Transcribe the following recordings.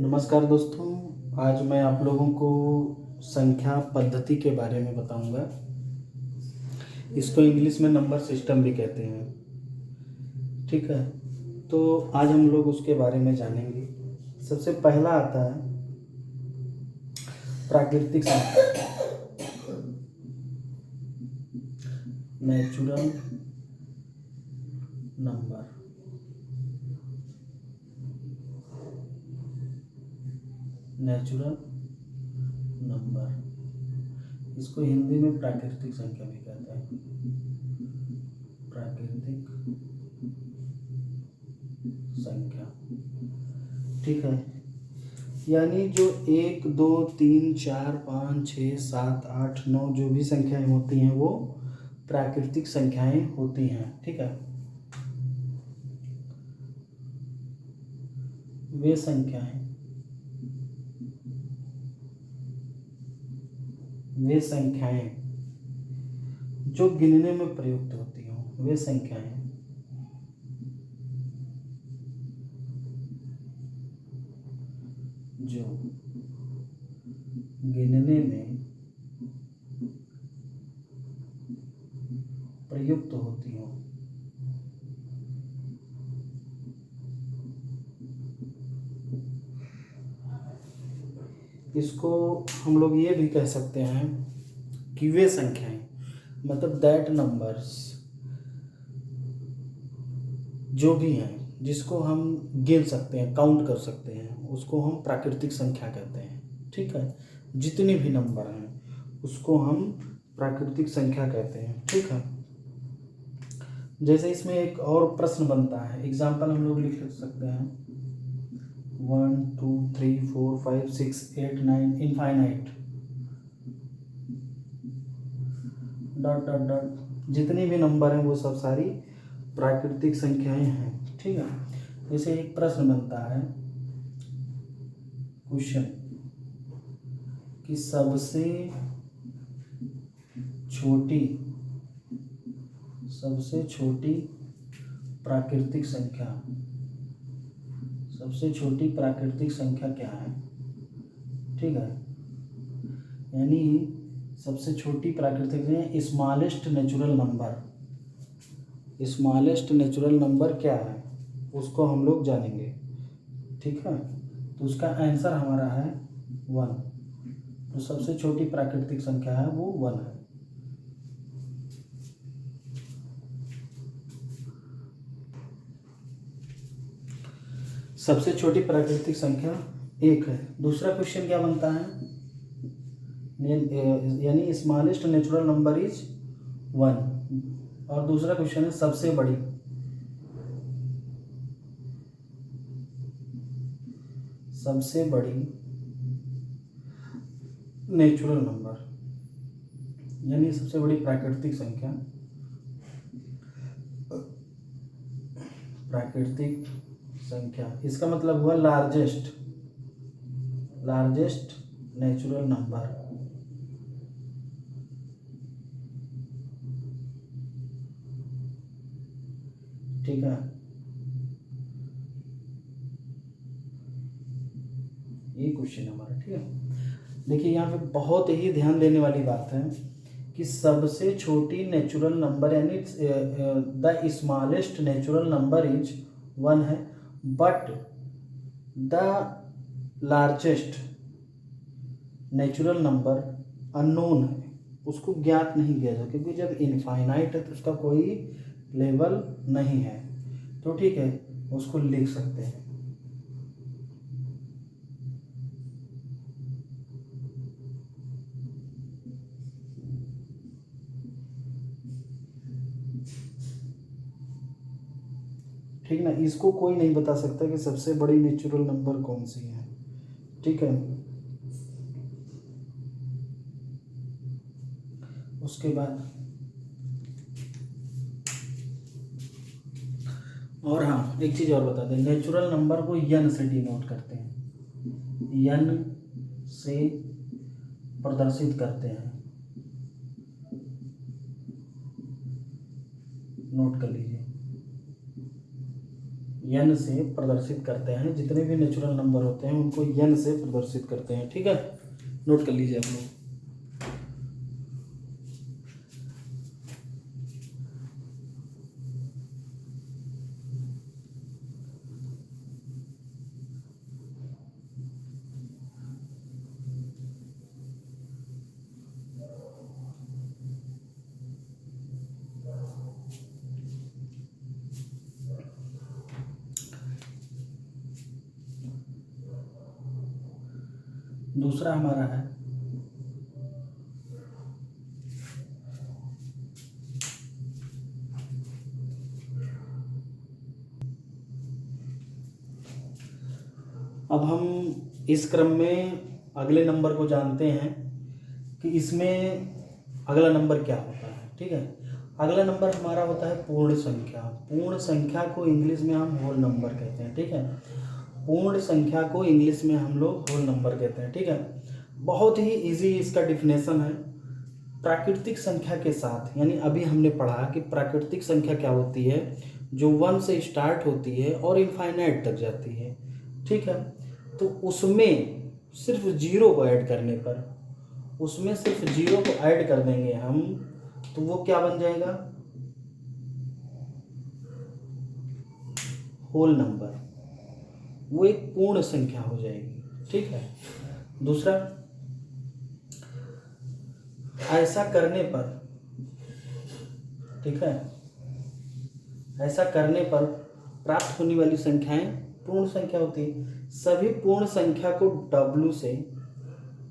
नमस्कार दोस्तों। आज मैं आप लोगों को संख्या पद्धति के बारे में बताऊंगा। इसको इंग्लिश में नंबर सिस्टम भी कहते हैं। ठीक है, तो आज हम लोग उसके बारे में जानेंगे। सबसे पहला आता है प्राकृतिक संख्या, नेचुरल नंबर। नेचुरल नंबर, इसको हिंदी में प्राकृतिक संख्या भी कहते हैं। प्राकृतिक संख्या, ठीक है। यानी जो 1, 2, 3, 4, 5, 6, 7, 8, 9 जो भी संख्याएं होती हैं वो प्राकृतिक संख्याएं होती हैं। ठीक है, वे संख्याएं जो गिनने में प्रयुक्त होती हों, वे संख्याएं जो गिनने में प्रयुक्त होती हों। इसको हम लोग ये भी कह सकते हैं कि वे संख्याएं, मतलब दैट नंबर्स जो भी हैं जिसको हम गिन सकते हैं, काउंट कर सकते हैं, उसको हम प्राकृतिक संख्या कहते हैं। ठीक है, जितने भी नंबर हैं उसको हम प्राकृतिक संख्या कहते हैं। ठीक है, जैसे इसमें एक और प्रश्न बनता है, एग्जाम्पल हम लोग लिख सकते हैं 1, 2, 3, 4, 5, 6, 8, 9 इनफाइनाइट डॉट डॉट डॉट। जितनी भी नंबर हैं वो सब सारी प्राकृतिक संख्याएं हैं। ठीक है, जैसे एक प्रश्न बनता है, क्वेश्चन कि सबसे छोटी प्राकृतिक संख्या, सबसे छोटी प्राकृतिक संख्या क्या है। ठीक है, यानी सबसे छोटी प्राकृतिक संख्या स्मॉलेस्ट नेचुरल नंबर क्या है उसको हम लोग जानेंगे। ठीक है, तो उसका आंसर हमारा है 1। तो सबसे छोटी प्राकृतिक संख्या है वो 1 है। सबसे छोटी प्राकृतिक संख्या 1 है। दूसरा क्वेश्चन क्या बनता है, यानी स्मॉलेस्ट नेचुरल नंबर इज 1। और दूसरा क्वेश्चन है सबसे बड़ी नेचुरल नंबर, यानी सबसे बड़ी प्राकृतिक संख्या, इसका मतलब हुआ लार्जेस्ट नेचुरल नंबर। ठीक है, ये क्वेश्चन हमारा। ठीक है, देखिए यहाँ पे बहुत ही ध्यान देने वाली बात है कि सबसे छोटी नेचुरल नंबर यानी the smallest natural number is 1 है, but the largest natural number unknown है, उसको ज्ञात नहीं किया जाता, क्योंकि जब इनफाइनाइट है तो उसका कोई लेवल नहीं है। तो ठीक है, उसको लिख सकते हैं। ठीक ना, इसको कोई नहीं बता सकता कि सबसे बड़ी नेचुरल नंबर कौन सी है। ठीक है, उसके बाद और हाँ, एक चीज़ और बता दें, नेचुरल नंबर को यन से डिनोट करते हैं, यन से प्रदर्शित करते हैं। नोट कर लीजिए, n से प्रदर्शित करते हैं। जितने भी नेचुरल नंबर होते हैं उनको n से प्रदर्शित करते हैं। ठीक है, नोट कर लीजिए आप लोग। दूसरा हमारा है अब हम इस क्रम में अगले नंबर को जानते हैं कि इसमें अगला नंबर क्या होता है। ठीक है, अगला नंबर हमारा होता है पूर्ण संख्या। पूर्ण संख्या को इंग्लिश में हम होल नंबर कहते हैं। ठीक है, पूर्ण संख्या को इंग्लिश में हम लोग होल नंबर कहते हैं। ठीक है, बहुत ही इजी इसका डिफिनेशन है। प्राकृतिक संख्या के साथ, यानी अभी हमने पढ़ा कि प्राकृतिक संख्या क्या होती है, जो 1 से स्टार्ट होती है और इनफाइनाइट तक जाती है। ठीक है, तो उसमें सिर्फ जीरो को ऐड करने पर, उसमें सिर्फ जीरो को ऐड कर देंगे हम, तो वो क्या बन जाएगा, होल नंबर। वो एक पूर्ण संख्या हो जाएगी। ठीक है, दूसरा, ऐसा करने पर, ठीक है, ऐसा करने पर प्राप्त होने वाली संख्याएं पूर्ण संख्या होती है। सभी पूर्ण संख्या को W से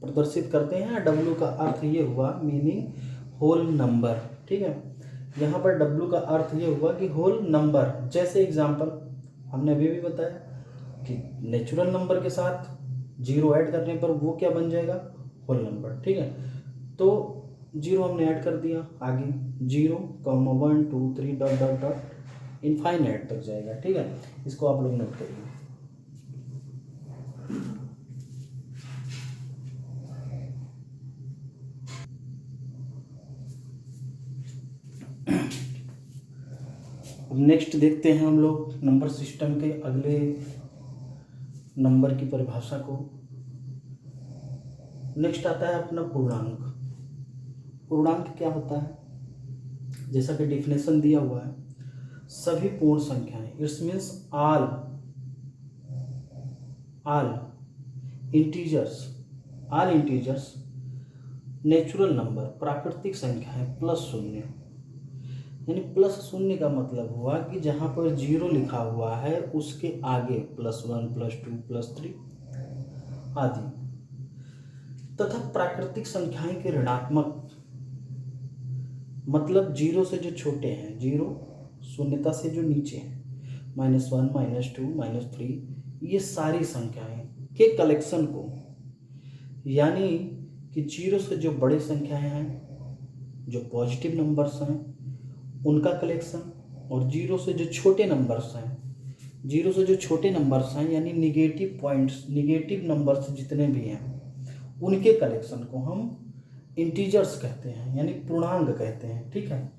प्रदर्शित करते हैं। W का अर्थ ये हुआ, मीनिंग होल नंबर। ठीक है, यहाँ पर W का अर्थ ये हुआ कि होल नंबर। जैसे एग्जांपल हमने अभी भी बताया कि नेचुरल नंबर के साथ जीरो ऐड करने पर वो क्या बन जाएगा, होल नंबर। ठीक है, तो जीरो हमने ऐड कर दिया, आगे 0, 1 2 3 डॉट डॉट डॉट इनफाइनाइट तक जाएगा। ठीक है, इसको आप लोग नोट करिए। अब नेक्स्ट देखते हैं हम लोग नंबर सिस्टम के अगले नंबर की परिभाषा को। नेक्स्ट आता है अपना पूर्णांक। पूर्णांक क्या होता है, जैसा कि डिफिनेशन दिया हुआ है, सभी पूर्ण संख्याएं, it's means all integers, all integers, natural number, प्राकृतिक संख्याएं प्लस शून्य। यानी प्लस शून्य का मतलब हुआ कि जहाँ पर जीरो लिखा हुआ है उसके आगे +1 +2 +3 आदि, तथा प्राकृतिक संख्याएं के ऋणात्मक, मतलब जीरो से जो छोटे हैं, जीरो शून्यता से जो नीचे हैं, -1 -2 -3, ये सारी संख्याएं के कलेक्शन को, यानी कि जीरो से जो बड़े संख्याएं हैं, जो पॉजिटिव नंबर्स हैं, उनका कलेक्शन, और जीरो से जो छोटे नंबर्स हैं, जीरो से जो छोटे नंबर्स हैं यानी निगेटिव पॉइंट्स, निगेटिव नंबर्स जितने भी हैं, उनके कलेक्शन को हम इंटीजर्स कहते हैं, यानी पूर्णांक कहते हैं। ठीक है,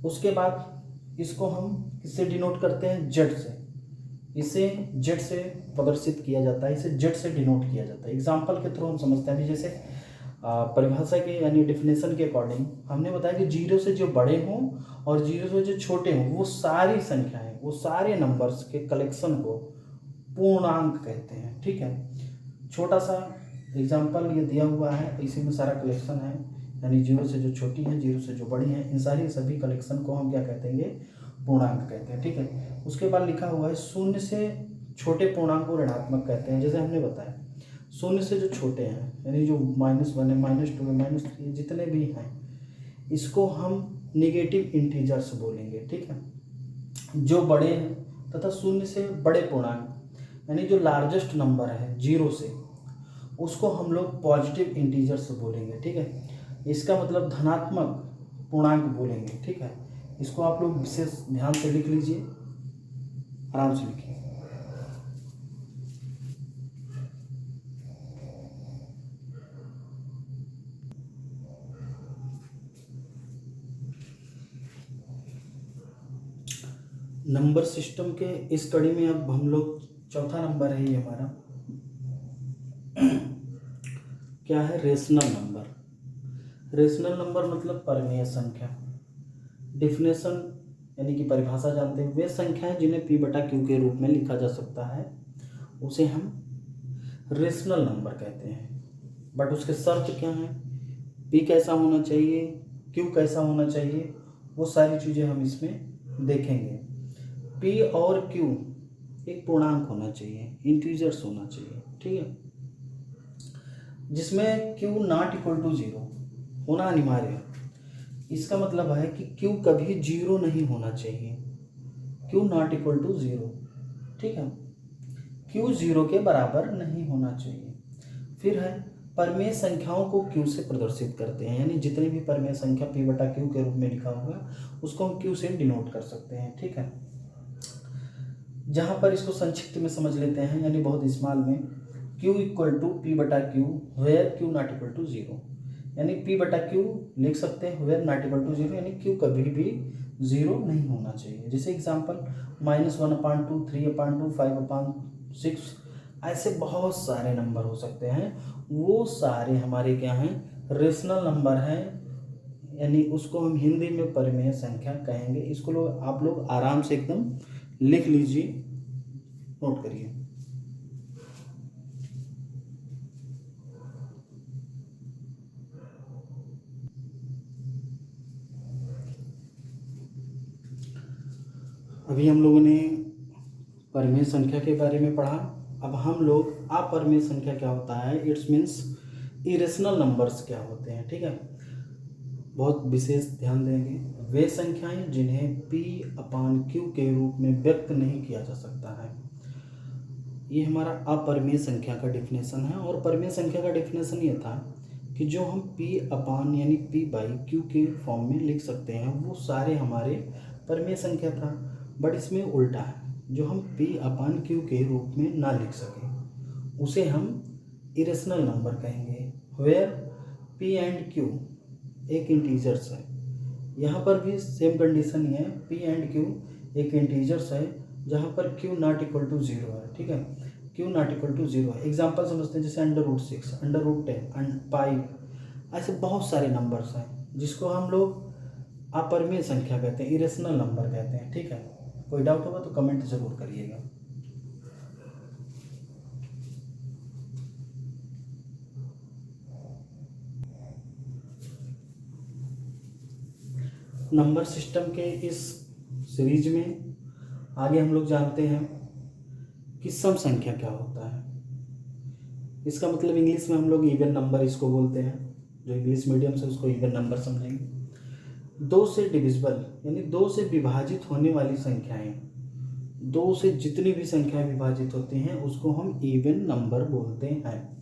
उसके बाद इसको हम किससे डिनोट करते हैं, जेड से। इसे जेड से प्रदर्शित किया जाता है, इसे जेड से डिनोट किया जाता है। एग्जाम्पल के थ्रू हम समझते हैं। अभी जैसे परिभाषा के यानी डेफिनेशन के अकॉर्डिंग हमने बताया कि जीरो से जो बड़े हों और जीरो से जो छोटे हों, वो सारी संख्याएं, वो सारे नंबर्स के कलेक्शन को पूर्णांक कहते हैं। ठीक है, छोटा सा एग्जाम्पल ये दिया हुआ है, इसी में सारा कलेक्शन है, यानी जीरो से जो छोटी है, जीरो से जो बड़ी है, इन सारी सभी कलेक्शन को हम क्या कहते हैं, पूर्णांक कहते हैं। ठीक है, उसके बाद लिखा हुआ है शून्य से छोटे पूर्णांक को ऋणात्मक कहते हैं। जैसे हमने बताया शून्य से जो छोटे हैं, यानी जो -1 है, -2 है, -3 जितने भी हैं, इसको हम निगेटिव इंटीजर्स बोलेंगे। ठीक है, जो बड़े हैं तथा शून्य से बड़े पूर्णांक, यानी जो लार्जेस्ट नंबर है जीरो से, उसको हम लोग पॉजिटिव इंटीजर्स बोलेंगे। ठीक है, इसका मतलब धनात्मक पूर्णांक बोलेंगे। ठीक है, इसको आप लोग विशेष ध्यान से लिख लीजिए, आराम से लिखिए। नंबर सिस्टम के इस कड़ी में अब हम लोग चौथा नंबर है ये हमारा क्या है, रेशनल नंबर। रेशनल नंबर मतलब परमेय संख्या। डिफिनेशन यानी कि परिभाषा जानते हैं, वे संख्याएं जिन्हें p बटा q के रूप में लिखा जा सकता है उसे हम रेशनल नंबर कहते हैं। बट उसके शर्त क्या हैं, p कैसा होना चाहिए, q कैसा होना चाहिए, वो सारी चीज़ें हम इसमें देखेंगे। p और q एक पूर्णांक होना चाहिए, इंटीजर्स होना चाहिए, ठीक है, जिसमें q नॉट इक्वल टू 0 होना अनिवार्य है। इसका मतलब है कि q कभी 0 नहीं होना चाहिए, q नॉट इक्वल टू 0, ठीक है, q 0 के बराबर नहीं होना चाहिए। फिर है परमेय संख्याओं को q से प्रदर्शित करते हैं, यानी जितनी भी परमेय संख्या p बटा q के रूप में लिखा होगा उसको हम q से डिनोट कर सकते हैं, ठीक है। जहाँ पर इसको संक्षिप्त में समझ लेते हैं, यानी बहुत स्मॉल में, q इक्वल टू p बटा q where q not equal to 0, यानी p बटा q लिख सकते हैं वेयर नॉट इक्वल टू 0, यानी q कभी भी 0 नहीं होना चाहिए। जैसे एग्जांपल -1/2, 3/2, 5/6, ऐसे बहुत सारे नंबर हो सकते हैं, वो सारे हमारे क्या हैं, रेशनल नंबर हैं, यानी उसको हम हिंदी में परिमेय संख्या कहेंगे। इसको लोग आप लोग आराम से एकदम लिख लीजिए, नोट करिए। अभी हम लोगों ने परिमेय संख्या के बारे में पढ़ा। अब हम लोग अपरिमेय संख्या क्या होता है, इट्स मीन्स इरेशनल नंबर्स क्या होते हैं, ठीक है, बहुत विशेष ध्यान देंगे। वे संख्याएं जिन्हें p/q के रूप में व्यक्त नहीं किया जा सकता है, ये हमारा अपरिमेय संख्या का डिफिनेशन है। और परिमेय संख्या का डिफिनेशन ये था कि जो हम यानी p/q के फॉर्म में लिख सकते हैं वो सारे हमारे परिमेय संख्या था। बट इसमें उल्टा है, जो हम p/q के रूप में ना लिख सकें उसे हम इरेशनल नंबर कहेंगे, वेयर p एंड q एक इंटीजर्स है। यहाँ पर भी सेम कंडीशन ही है, p एंड q एक इंटीजर्स है जहाँ पर q नॉट इक्वल टू 0 है, ठीक है, q नॉट इक्वल टू 0 है। एग्जाम्पल समझते हैं, जैसे √6, √10, पाई, ऐसे बहुत सारे नंबर्स हैं जिसको हम लोग अपरिमेय संख्या कहते हैं, इरेशनल नंबर कहते हैं, ठीक है। कोई डाउट होगा तो कमेंट जरूर करिएगा। नंबर सिस्टम के इस सीरीज में आगे हम लोग जानते हैं कि सम संख्या क्या होता है। इसका मतलब इंग्लिश में हम लोग इवन नंबर इसको बोलते हैं, जो इंग्लिश मीडियम से उसको इवन नंबर समझेंगे। 2 से डिविजिबल यानी 2 से विभाजित होने वाली संख्याएं, 2 से जितनी भी संख्याएं विभाजित होती हैं उसको हम इवन नंबर बोलते हैं,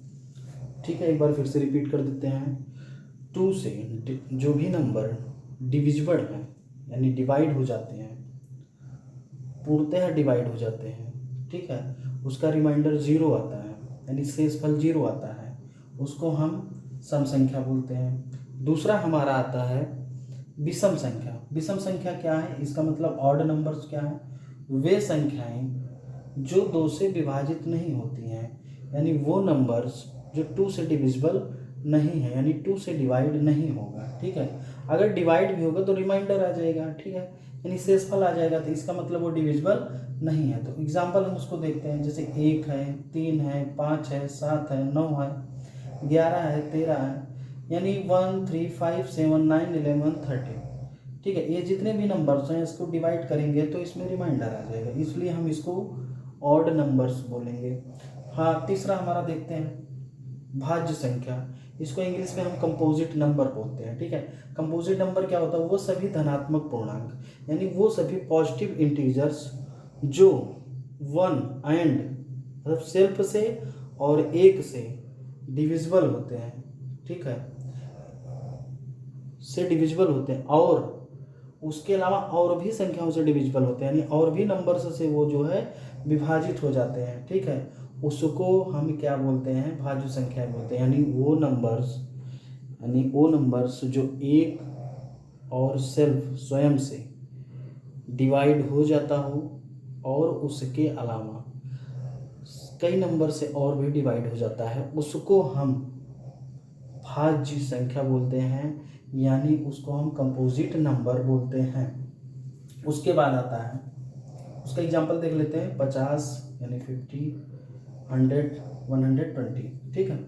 ठीक है। एक बार फिर से रिपीट कर देते हैं, 2 से जो भी नंबर डिविजिबल हैं यानी डिवाइड हो जाते हैं, पूर्णतः डिवाइड हो जाते हैं, ठीक है, उसका रिमाइंडर 0 आता है यानी शेषफल 0 आता है, उसको हम सम संख्या बोलते हैं। दूसरा हमारा आता है विषम संख्या। विषम संख्या क्या है, इसका मतलब ऑड नंबर्स क्या है, वे संख्याएं जो 2 से विभाजित नहीं होती हैं, यानी वो नंबर्स जो 2 से डिविजिबल नहीं है, यानी 2 से डिवाइड नहीं होगा, ठीक है। अगर डिवाइड भी होगा तो रिमाइंडर आ जाएगा, ठीक है, यानी शेषफल आ जाएगा, तो इसका मतलब वो डिविजिबल नहीं है। तो एग्जाम्पल हम उसको देखते हैं, जैसे 1 है, 3 है, 5 है, 7 है, 9 है, 11 है, 13 है, यानी 1, 3, 5, 7, 9, 11, 13, ठीक है। ये जितने भी नंबर्स हैं इसको डिवाइड करेंगे तो इसमें रिमाइंडर आ जाएगा, इसलिए हम इसको ऑड नंबर्स बोलेंगे। हाँ, तीसरा हमारा देखते हैं भाज्य संख्या। इसको इंग्लिश में हम कंपोजिट नंबर बोलते हैं, ठीक है। कंपोजिट नंबर क्या होता है, वो सभी धनात्मक पूर्णांक यानी वो सभी पॉजिटिव इंटीजर्स जो 1 एंड मतलब सेल्फ से और 1 से डिविजिबल होते हैं, ठीक है, से डिविजिबल होते हैं, और उसके अलावा और भी संख्याओं से डिविजिबल होते हैं, यानी और भी नंबर्स से वो जो है विभाजित हो जाते हैं, ठीक है, उसको हम क्या बोलते हैं, भाज्य संख्या बोलते हैं। यानी वो नंबर्स जो एक और सेल्फ स्वयं से डिवाइड हो जाता हो और उसके अलावा कई नंबर से और भी डिवाइड हो जाता है, उसको हम भाज्य संख्या बोलते हैं, यानी उसको हम कंपोजिट नंबर बोलते हैं। उसके बाद आता है, उसका एग्जांपल देख लेते हैं, 50 यानी 50, 100, 120, ठीक है।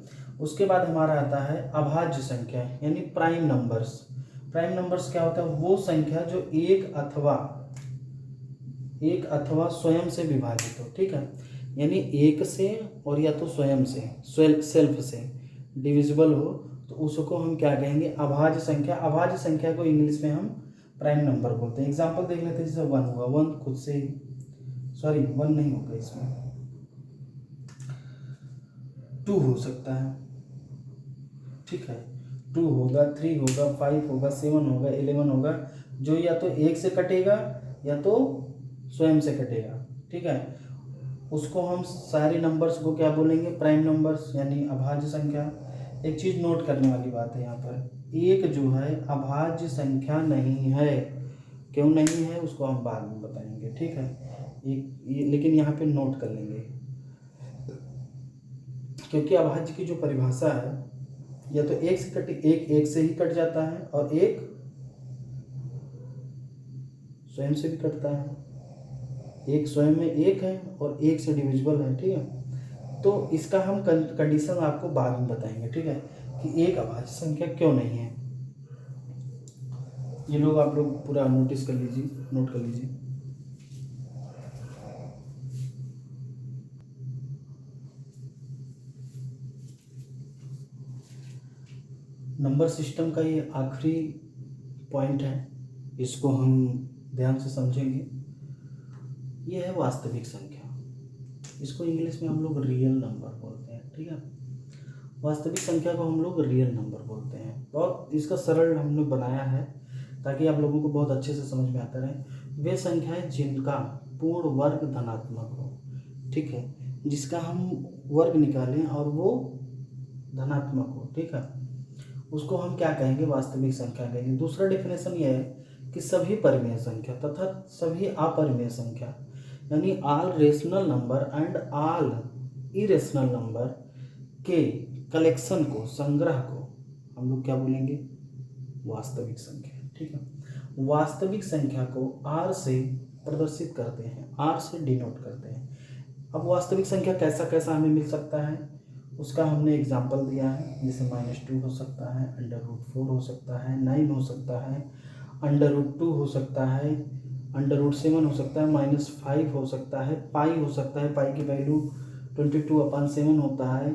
उसके बाद हमारा आता है अभाज्य संख्या यानी प्राइम नंबर्स। प्राइम नंबर्स क्या होता है? वो संख्या जो एक अथवा स्वयं से विभाजित हो, ठीक है, यानी एक से और या तो स्वयं से सेल्फ से डिविजिबल हो, तो उसको हम क्या कहेंगे? अभाज्य संख्या। अभाज्य संख्या को इंग्लिश में हम प्राइम नंबर बोलते हैं। एग्जांपल देख लेते हैं, जैसे 1 होगा, 1 खुद से ही, सॉरी 1 नहीं होगा, इसमें 2 हो सकता है, ठीक है, 2 होगा, 3 होगा, 5 होगा, 7 होगा, 11 होगा, जो या तो एक से कटेगा या तो स्वयं से कटेगा, ठीक है। उसको हम सारे नंबर्स को क्या बोलेंगे? प्राइम नंबर्स यानी अभाज्य संख्या। एक चीज़ नोट करने वाली बात है यहाँ पर, एक जो है अभाज्य संख्या नहीं है। क्यों नहीं है उसको हम बाद में बताएंगे, ठीक है। लेकिन यहाँ पे नोट कर लेंगे, क्योंकि अभाज्य की जो परिभाषा है, या तो एक से ही कट जाता है और एक स्वयं से भी कटता है, एक स्वयं में एक है और एक से डिविजिबल है, ठीक है। तो इसका हम कंडीशन आपको बाद में बताएंगे, ठीक है, कि एक अभाज्य संख्या क्यों नहीं है। ये लोग आप लोग पूरा नोटिस कर लीजिए, नोट कर लीजिए। नंबर सिस्टम का ये आखिरी पॉइंट है, इसको हम ध्यान से समझेंगे। ये है वास्तविक संख्या, इसको इंग्लिश में हम लोग रियल नंबर बोलते हैं, ठीक है। वास्तविक संख्या को हम लोग रियल नंबर बोलते हैं। बहुत इसका सरल हमने बनाया है ताकि आप लोगों को बहुत अच्छे से समझ में आता रहे। वे संख्याएं जिनका पूर्ण वर्ग धनात्मक हो, ठीक है, जिसका हम वर्ग निकालें और वो धनात्मक हो, ठीक है, उसको हम क्या कहेंगे? वास्तविक संख्या कहेंगे। दूसरा डेफिनेशन ये है कि सभी परिमेय संख्या तथा सभी अपरिमेय संख्या, यानी all rational number and all irrational number के कलेक्शन को, संग्रह को हम लोग क्या बोलेंगे? वास्तविक संख्या, ठीक है। वास्तविक संख्या को आर से प्रदर्शित करते हैं, आर से डिनोट करते हैं। अब वास्तविक संख्या कैसा कैसा हमें मिल सकता है, उसका हमने एग्जाम्पल दिया है, जैसे -2 हो सकता है, √4 हो सकता है, 9 हो सकता है, √2 हो सकता है, √7 हो सकता है, -5 हो सकता है, पाई हो सकता है, पाई की वैल्यू 22/7 होता है,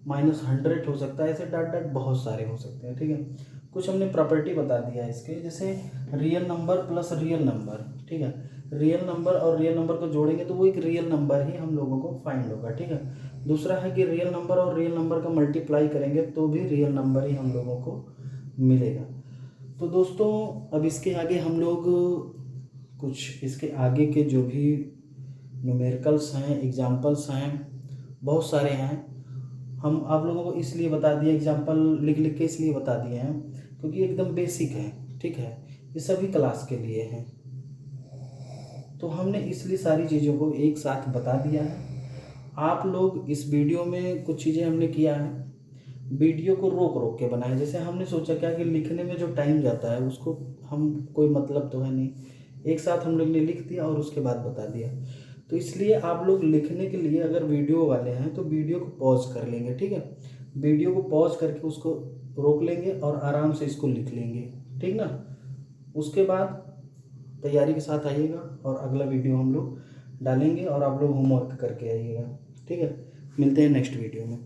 -100 हो सकता है, ऐसे डॉट डॉट बहुत सारे हो सकते हैं, ठीक है। कुछ हमने प्रॉपर्टी बता दिया है इसके, जैसे real number plus real number, ठीक है, रियल नंबर और रियल नंबर को जोड़ेंगे तो वो एक रियल नंबर ही हम लोगों को फाइंड होगा, ठीक है। दूसरा है कि रियल नंबर और रियल नंबर का मल्टीप्लाई करेंगे तो भी रियल नंबर ही हम लोगों को मिलेगा। तो दोस्तों अब इसके आगे हम लोग कुछ इसके आगे के जो भी न्यूमेरिकल्स हैं, एग्जाम्पल्स हैं, बहुत सारे हैं। हम आप लोगों को इसलिए बता दिए, एग्जाम्पल लिख लिख के इसलिए बता दिए हैं क्योंकि एकदम बेसिक है, ठीक है, ये सभी क्लास के लिए हैं। तो हमने इसलिए सारी चीज़ों को एक साथ बता दिया है। आप लोग इस वीडियो में कुछ चीज़ें हमने किया है, वीडियो को रोक रोक के बनाए। जैसे हमने सोचा क्या कि लिखने में जो टाइम जाता है उसको हम, कोई मतलब तो है नहीं, एक साथ हम लोग ने लिख दिया और उसके बाद बता दिया। तो इसलिए आप लोग लिखने के लिए अगर वीडियो वाले हैं तो वीडियो को पॉज कर लेंगे, ठीक है, वीडियो को पॉज करके उसको रोक लेंगे और आराम से इसको लिख लेंगे, ठीक ना। उसके बाद तैयारी के साथ आइएगा और अगला वीडियो हम लोग डालेंगे और आप लोग होमवर्क करके आइएगा, ठीक है। मिलते हैं नेक्स्ट वीडियो में।